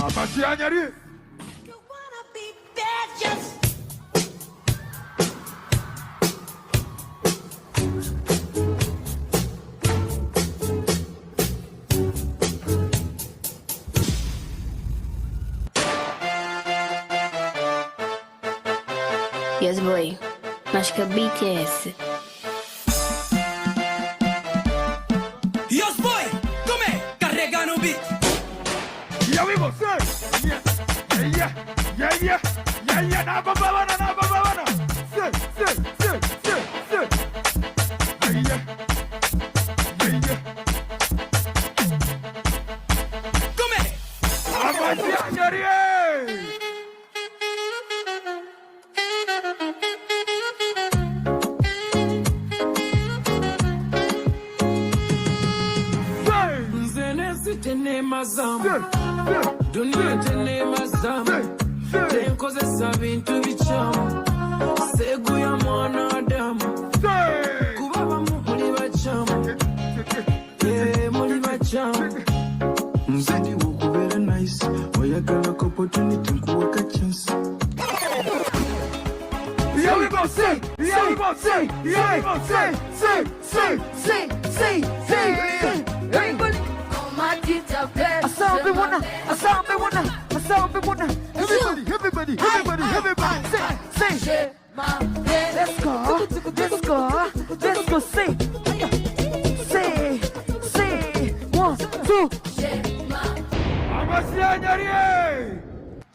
Amasianyari. Yes, boy. Mas que beat é esse? Yes, boy. Come, carrega no beat. Yeah, we go, sir. Yeah. Na babana. Sir. Yeah. Come. Amasianyari. Dunia tene mazamu tenkozesa bintu bichamu segu ya mwanadamu kuba bamu muli bachamu muli bachamu mzadi wokubera nice oyagala ko opportunity nkuweka chance. Here we go, say. Everybody. I sound me wanna. Everybody. Say. Let's go, say. 1, 2.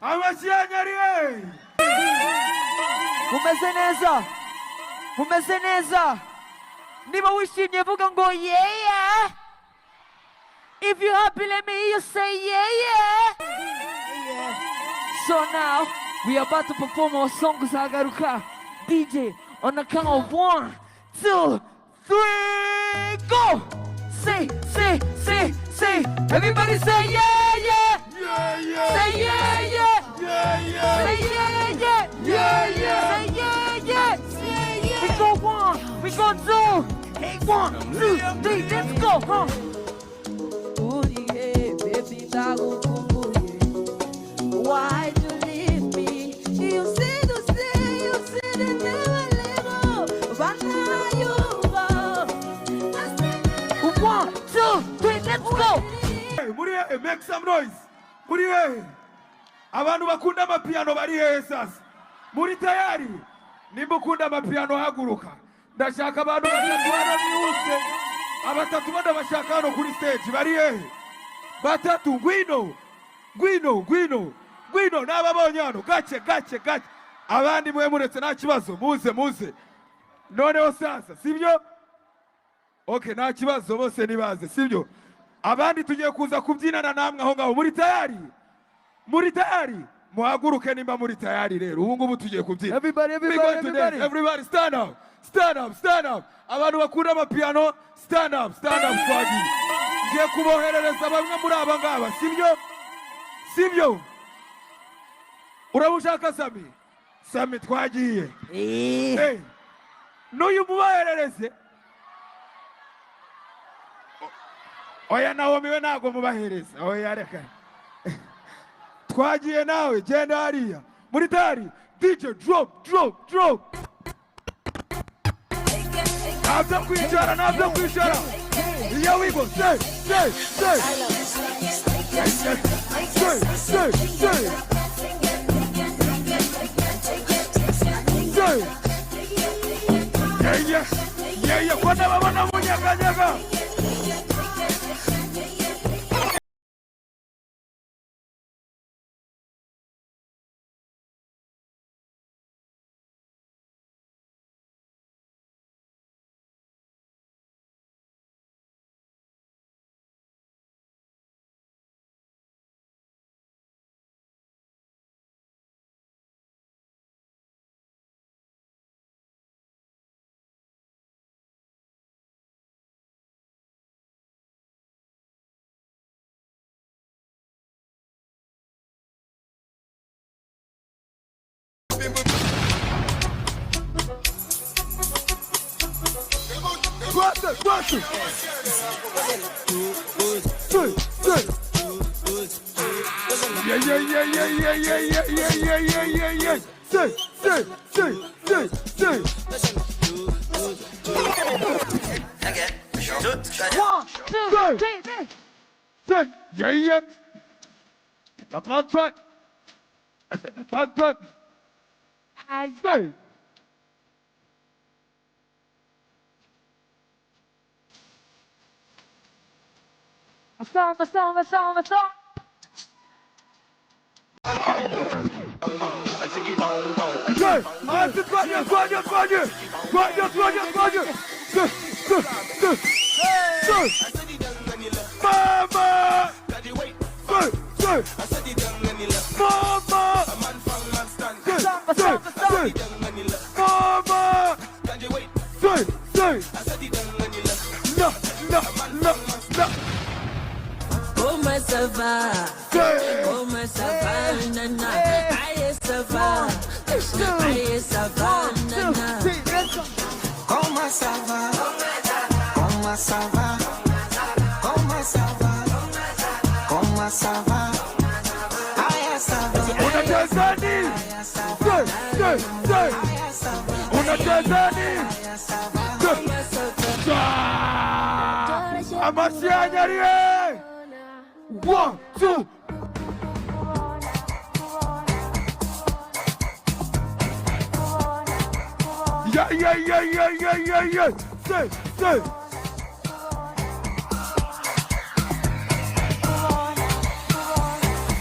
Amasianyari. Mumeze neza. Niba wishimye vuga ngo yeah. If you're happy, let me hear you say yeah. So now, we are about to perform our song Zagaruka. DJ, on the count of 1, 2, 3, go! Say. Everybody say yeah. Say yeah. Say yeah. We go 1, we go 2. Hey, 1, 2, 3, let's go, huh? Why you leave me? You say that never let go. But now you go. 1, 2, 3, let's go. Hey, make some noise. Abantu bakunda amapiano bari hehe sasa? Muri tayari? Nimba ukunda amapiano haguruka. Ndashaka abantu batatu hano bihuse. Abatatu bana bashaka hano kuri stage bari hehe? Batatu, Gwino, nababonye hano, gace. Abandi mwe muretse nta kibazo, muze. Noneho sasa, sibyo? Okay, nta kibazo bose nibaze, sibyo? Abandi tugiye kuza kubyinana namwe aho ngaho, muri tayari? Muhaguruke nimba muri tayari rero, ubu ngubu tugiye kubyina. Everybody stand up. Abantu bakunda amapiano, stand up, twagiye. Ngiye kuboherereza bamwe muri aba ngaba, sibyo? Urabushaka Sami twagiye. Hey, n'uyu mubaherereze. Oya Naomi we ntago mubahereza. Oya reka. Twagiye nawe, genda hariya. Muri tayari, DJ drop. Nabyo kwicara. Here we go, say. Yeah, kwa nababona munyaga. Yeah. Say. Okay. One, two, three. Say. Yeah. The contract. I say. A song. Say. Answer Twayo. Mama. Say. Mama. Mama. Say. No. Como ça va? Say. Como ça va, nana? Aïe, ça va. Aïe, ça va, nana. Comment ça va? Comment ça va? Comment ça va? Comment ça va? Aïe, ça va. On a Tanzanie. Say. On a Tanzanie. Amasianyarie. 1, 2. Yeah. Say.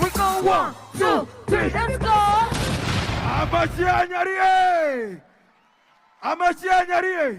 We go 1, 2, 3. Let's go. Amasianyarie.